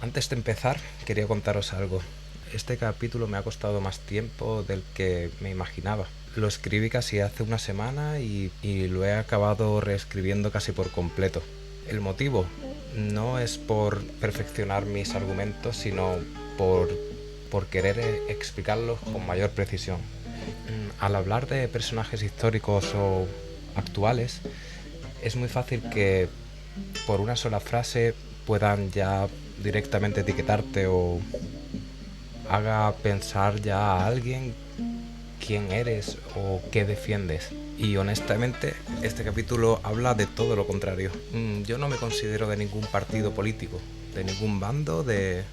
Antes de empezar, quería contaros algo. Este capítulo me ha costado más tiempo del que me imaginaba. Lo escribí casi hace una semana y lo he acabado reescribiendo casi por completo. El motivo no es por perfeccionar mis argumentos, sino por, por querer explicarlos con mayor precisión. Al hablar de personajes históricos o actuales, es muy fácil que por una sola frase puedan ya directamente etiquetarte o haga pensar ya a alguien quién eres o qué defiendes. Y honestamente, este capítulo habla de todo lo contrario. Yo no me considero de ningún partido político, de ningún bando, de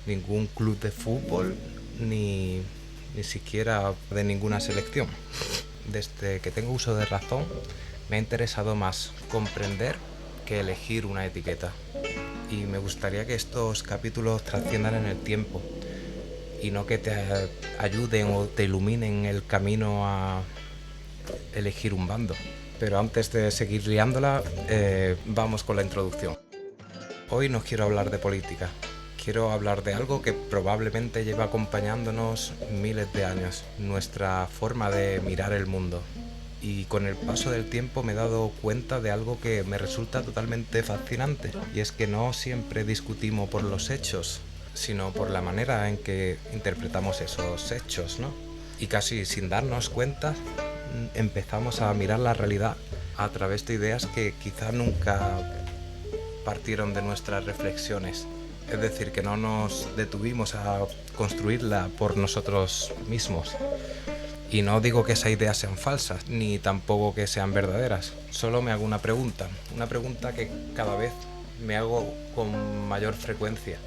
ningún club de fútbol, ni siquiera de ninguna selección. Desde que tengo uso de razón, me ha interesado más comprender que elegir una etiqueta. Y me gustaría que estos capítulos trasciendan en el tiempo y no que te ayuden o te iluminen el camino a elegir un bando. Pero antes de seguir liándola, vamos con la introducción. Hoy no quiero hablar de política, quiero hablar de algo que probablemente lleva acompañándonos miles de años, nuestra forma de mirar el mundo. Y con el paso del tiempo me he dado cuenta de algo que me resulta totalmente fascinante, y es que no siempre discutimos por los hechos, sino por la manera en que interpretamos esos hechos, ¿no? Y casi sin darnos cuenta, empezamos a mirar la realidad a través de ideas que quizá nunca partieron de nuestras reflexiones. Es decir, que no nos detuvimos a construirla por nosotros mismos. Y no digo que esas ideas sean falsas, ni tampoco que sean verdaderas. Solo me hago una pregunta que cada vez me hago con mayor frecuencia.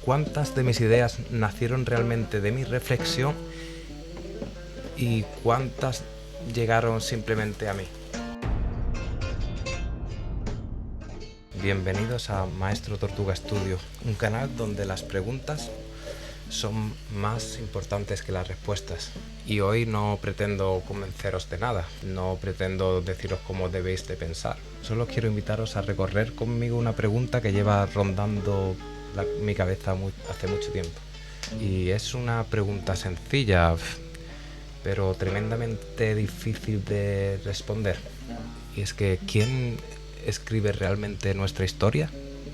¿Cuántas de mis ideas nacieron realmente de mi reflexión y cuántas llegaron simplemente a mí? Bienvenidos a Maestro Tortuga Studio, un canal donde las preguntas son más importantes que las respuestas. Y hoy no pretendo convenceros de nada, no pretendo deciros cómo debéis de pensar. Solo quiero invitaros a recorrer conmigo una pregunta que lleva rondando mi cabeza hace mucho tiempo. Y es una pregunta sencilla, pero tremendamente difícil de responder. Y es que ¿quién escribe realmente nuestra historia?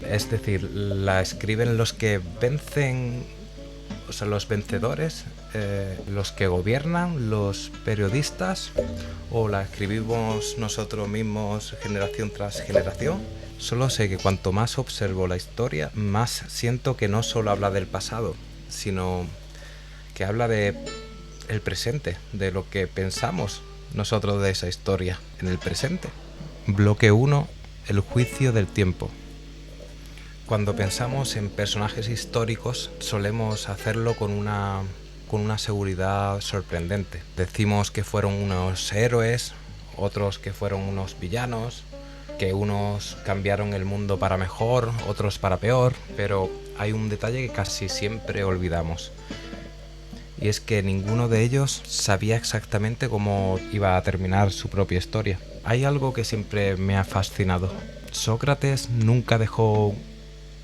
Es decir, ¿la escriben los que vencen, o sea, los vencedores, los que gobiernan, los periodistas, o la escribimos nosotros mismos generación tras generación? Solo sé que cuanto más observo la historia, más siento que no solo habla del pasado, sino que habla de el presente, de lo que pensamos nosotros de esa historia en el presente. Bloque 1. El juicio del tiempo. Cuando pensamos en personajes históricos, solemos hacerlo con una seguridad sorprendente. Decimos que fueron unos héroes, otros que fueron unos villanos, que unos cambiaron el mundo para mejor, otros para peor, pero hay un detalle que casi siempre olvidamos. Y es que ninguno de ellos sabía exactamente cómo iba a terminar su propia historia. Hay algo que siempre me ha fascinado. Sócrates nunca dejó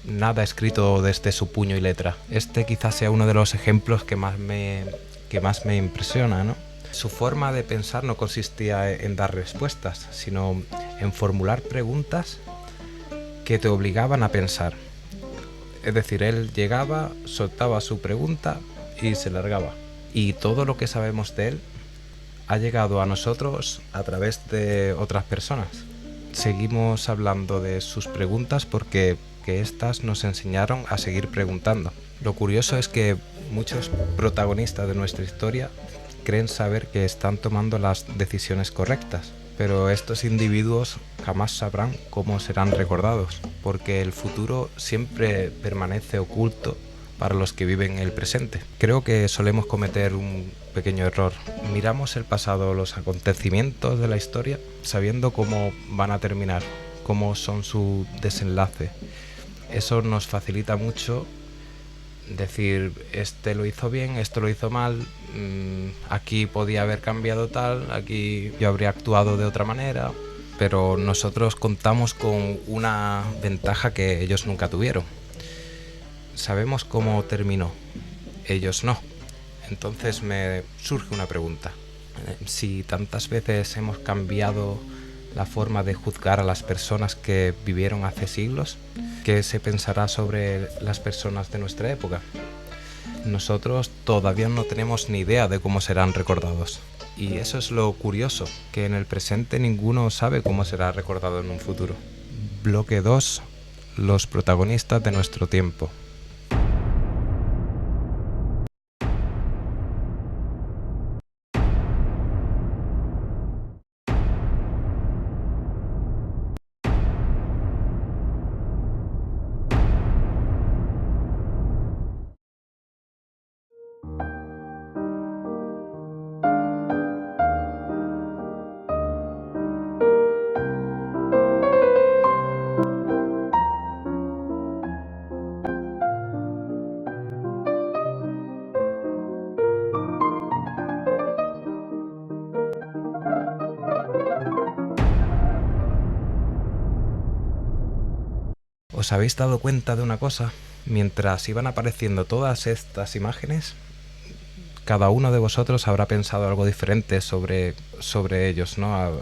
nada escrito desde su puño y letra. Este quizás sea uno de los ejemplos que más me impresiona, ¿no? Su forma de pensar no consistía en dar respuestas, sino en formular preguntas que te obligaban a pensar. Es decir, él llegaba, soltaba su pregunta y se largaba. Y todo lo que sabemos de él ha llegado a nosotros a través de otras personas. Seguimos hablando de sus preguntas porque éstas nos enseñaron a seguir preguntando. Lo curioso es que muchos protagonistas de nuestra historia creen saber que están tomando las decisiones correctas, pero estos individuos jamás sabrán cómo serán recordados, porque el futuro siempre permanece oculto para los que viven el presente. Creo que solemos cometer un pequeño error. Miramos el pasado, los acontecimientos de la historia, sabiendo cómo van a terminar, cómo son su desenlace. Eso nos facilita mucho decir, este lo hizo bien, esto lo hizo mal, aquí podía haber cambiado tal, aquí yo habría actuado de otra manera, pero nosotros contamos con una ventaja que ellos nunca tuvieron. Sabemos cómo terminó, ellos no. Entonces me surge una pregunta. Si tantas veces hemos cambiado la forma de juzgar a las personas que vivieron hace siglos, ¿qué se pensará sobre las personas de nuestra época? Nosotros todavía no tenemos ni idea de cómo serán recordados. Y eso es lo curioso, que en el presente ninguno sabe cómo será recordado en un futuro. Bloque 2. Los protagonistas de nuestro tiempo. ¿Os habéis dado cuenta de una cosa? Mientras iban apareciendo todas estas imágenes, cada uno de vosotros habrá pensado algo diferente sobre ellos, ¿no?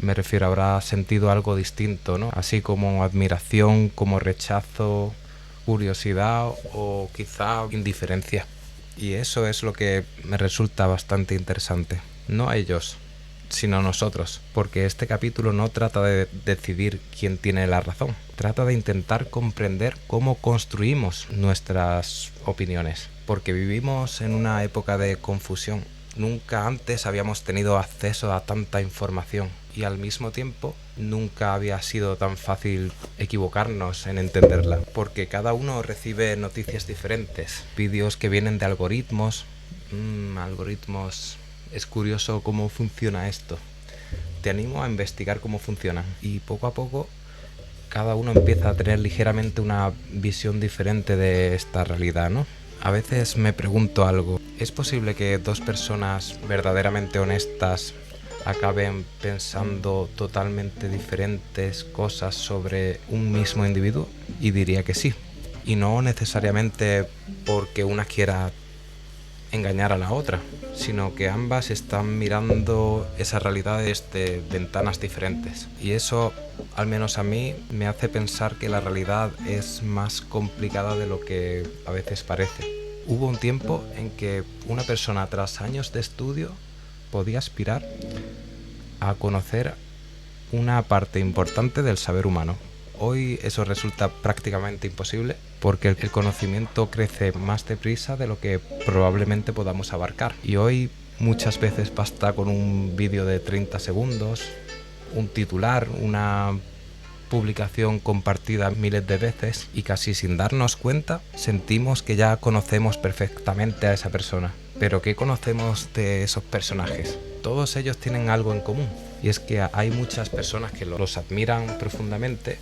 Me refiero, habrá sentido algo distinto, ¿no? Así como admiración, como rechazo, curiosidad o quizá indiferencia. Y eso es lo que me resulta bastante interesante. No ellos, sino nosotros, porque este capítulo no trata de decidir quién tiene la razón, trata de intentar comprender cómo construimos nuestras opiniones, porque vivimos en una época de confusión. Nunca antes habíamos tenido acceso a tanta información y al mismo tiempo nunca había sido tan fácil equivocarnos en entenderla, porque cada uno recibe noticias diferentes, vídeos que vienen de algoritmos. Algoritmos. Es curioso cómo funciona esto. Te animo a investigar cómo funcionan y poco a poco cada uno empieza a tener ligeramente una visión diferente de esta realidad, ¿no? A veces me pregunto algo. ¿Es posible que dos personas verdaderamente honestas acaben pensando totalmente diferentes cosas sobre un mismo individuo? Y diría que sí. Y no necesariamente porque una quiera engañar a la otra, sino que ambas están mirando esa realidad desde ventanas diferentes. Y eso, al menos a mí, me hace pensar que la realidad es más complicada de lo que a veces parece. Hubo un tiempo en que una persona, tras años de estudio, podía aspirar a conocer una parte importante del saber humano. Hoy eso resulta prácticamente imposible porque el conocimiento crece más deprisa de lo que probablemente podamos abarcar. Y hoy muchas veces basta con un vídeo de 30 segundos, un titular, una publicación compartida miles de veces y casi sin darnos cuenta sentimos que ya conocemos perfectamente a esa persona. Pero ¿qué conocemos de esos personajes? Todos ellos tienen algo en común y es que hay muchas personas que los admiran profundamente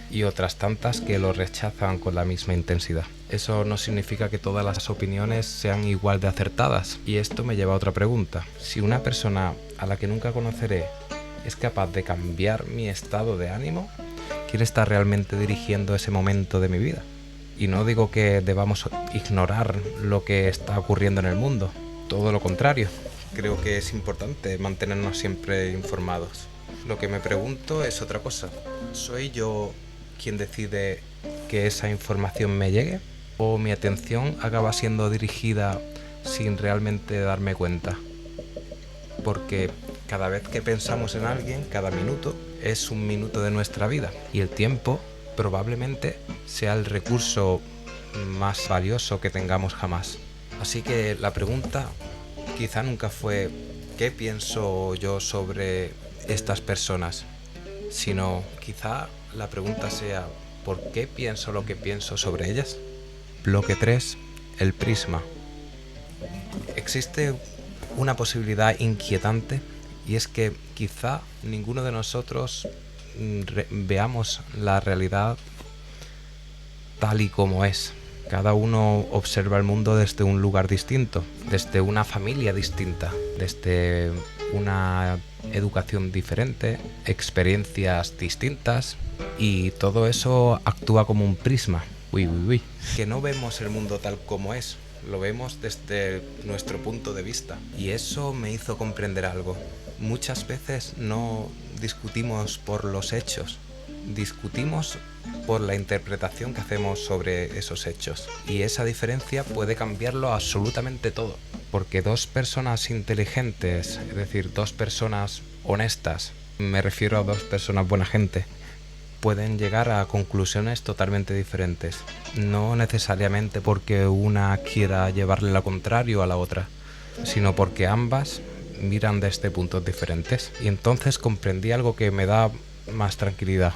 y otras tantas que lo rechazan con la misma intensidad. Eso no significa que todas las opiniones sean igual de acertadas. Y esto me lleva a otra pregunta. Si una persona a la que nunca conoceré es capaz de cambiar mi estado de ánimo, ¿quién está realmente dirigiendo ese momento de mi vida? Y no digo que debamos ignorar lo que está ocurriendo en el mundo. Todo lo contrario. Creo que es importante mantenernos siempre informados. Lo que me pregunto es otra cosa. ¿Soy yo quien decide que esa información me llegue? ¿O mi atención acaba siendo dirigida sin realmente darme cuenta? Porque cada vez que pensamos en alguien, cada minuto es un minuto de nuestra vida. Y el tiempo probablemente sea el recurso más valioso que tengamos jamás. Así que la pregunta quizá nunca fue ¿qué pienso yo sobre estas personas? Sino quizá la pregunta sea ¿por qué pienso lo que pienso sobre ellas? Bloque 3. El prisma. Existe una posibilidad inquietante y es que quizá ninguno de nosotros veamos la realidad tal y como es. Cada uno observa el mundo desde un lugar distinto, desde una familia distinta, desde una educación diferente, experiencias distintas y todo eso actúa como un prisma. Uy, uy, uy. Que no vemos el mundo tal como es, lo vemos desde nuestro punto de vista. Y eso me hizo comprender algo. Muchas veces no discutimos por los hechos, discutimos por la interpretación que hacemos sobre esos hechos. Y esa diferencia puede cambiarlo absolutamente todo. Porque dos personas inteligentes, es decir, dos personas honestas, me refiero a dos personas buena gente, pueden llegar a conclusiones totalmente diferentes. No necesariamente porque una quiera llevarle lo contrario a la otra, sino porque ambas miran desde puntos diferentes. Y entonces comprendí algo que me da más tranquilidad.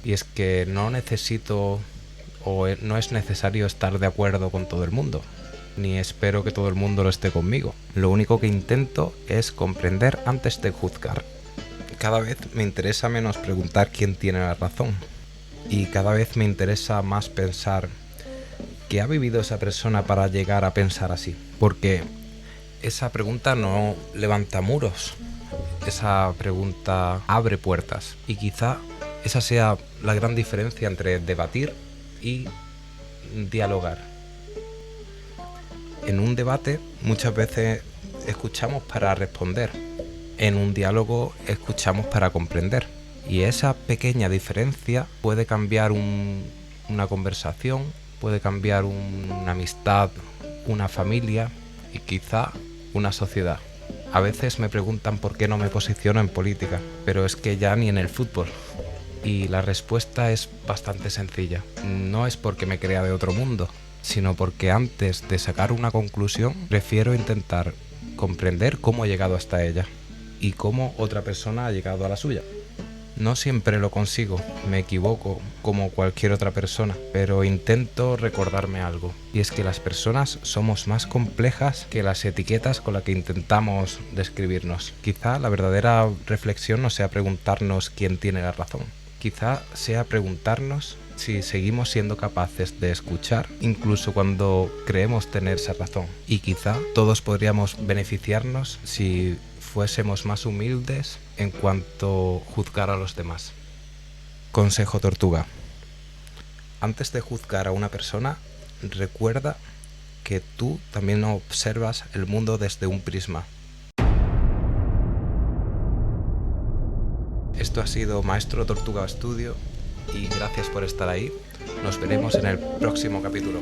Y es que no necesito o no es necesario estar de acuerdo con todo el mundo, ni espero que todo el mundo lo esté conmigo. Lo único que intento es comprender antes de juzgar. Cada vez me interesa menos preguntar quién tiene la razón, y cada vez me interesa más pensar qué ha vivido esa persona para llegar a pensar así. Porque esa pregunta no levanta muros, esa pregunta abre puertas. Y quizá esa sea la gran diferencia entre debatir y dialogar. En un debate muchas veces escuchamos para responder. En un diálogo escuchamos para comprender. Y esa pequeña diferencia puede cambiar una conversación, puede cambiar una amistad, una familia y quizá una sociedad. A veces me preguntan por qué no me posiciono en política, pero es que ya ni en el fútbol. Y la respuesta es bastante sencilla. No es porque me crea de otro mundo, sino porque antes de sacar una conclusión, prefiero intentar comprender cómo he llegado hasta ella y cómo otra persona ha llegado a la suya. No siempre lo consigo, me equivoco como cualquier otra persona, pero intento recordarme algo, y es que las personas somos más complejas que las etiquetas con las que intentamos describirnos. Quizá la verdadera reflexión no sea preguntarnos quién tiene la razón, quizá sea preguntarnos si seguimos siendo capaces de escuchar incluso cuando creemos tener esa razón. Y quizá todos podríamos beneficiarnos si fuésemos más humildes en cuanto a juzgar a los demás. Consejo tortuga. Antes de juzgar a una persona, recuerda que tú también observas el mundo desde un prisma. Esto ha sido Maestro Tortuga Studio y gracias por estar ahí. Nos veremos en el próximo capítulo.